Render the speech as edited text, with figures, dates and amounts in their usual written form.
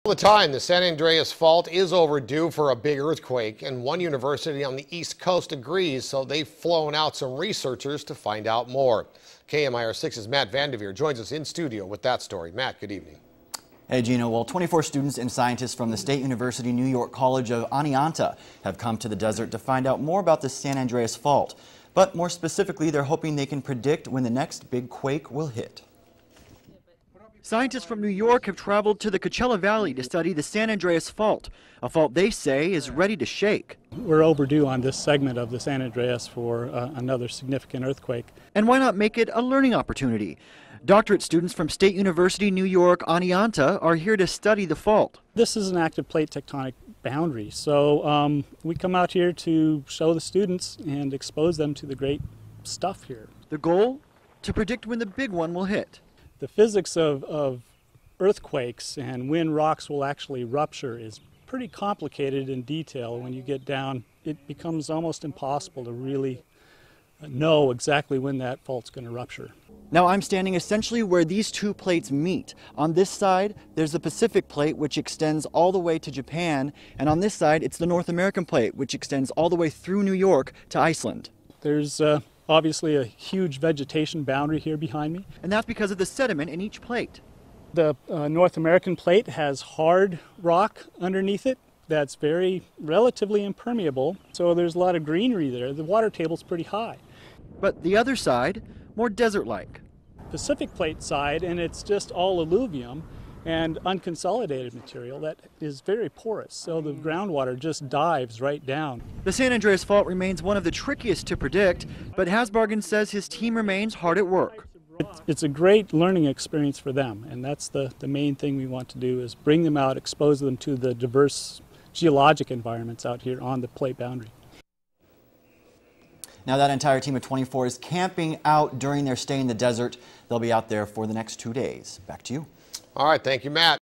All the time, the San Andreas fault is overdue for a big earthquake, and one university on the East Coast agrees, so they've flown out some researchers to find out more. KMIR-6's Matt Vanderveer joins us in studio with that story. Matt, good evening. Hey Gino, well, 24 students and scientists from the State University New York College of Oneonta have come to the desert to find out more about the San Andreas fault. But more specifically, they're hoping they can predict when the next big quake will hit. Scientists from New York have traveled to the Coachella Valley to study the San Andreas fault, a fault they say is ready to shake. We're overdue on this segment of the San Andreas for another significant earthquake. And why not make it a learning opportunity? Doctorate students from State University New York Oneonta are here to study the fault. This is an active plate tectonic boundary, so we come out here to show the students and expose them to the great stuff here. The goal? To predict when the big one will hit. The physics of earthquakes and when rocks will actually rupture is pretty complicated in detail. When you get down, it becomes almost impossible to really know exactly when that fault's going to rupture. Now I'm standing essentially where these two plates meet. On this side, there's the Pacific plate, which extends all the way to Japan, and on this side, it's the North American plate, which extends all the way through New York to Iceland. There's obviously a huge vegetation boundary here behind me. And that's because of the sediment in each plate. The North American plate has hard rock underneath it that's relatively impermeable, so there's a lot of greenery there. The water table's pretty high. But the other side, more desert-like. Pacific plate side, and it's just all alluvium and unconsolidated material that is very porous, so the groundwater just dives right down. The San Andreas fault remains one of the trickiest to predict, but Hasbargen says his team remains hard at work. It's a great learning experience for them, and that's the main thing we want to do, is bring them out, expose them to the diverse geologic environments out here on the plate boundary. Now that entire team of 24 is camping out during their stay in the desert. They'll be out there for the next 2 days. Back to you. All right, thank you, Matt.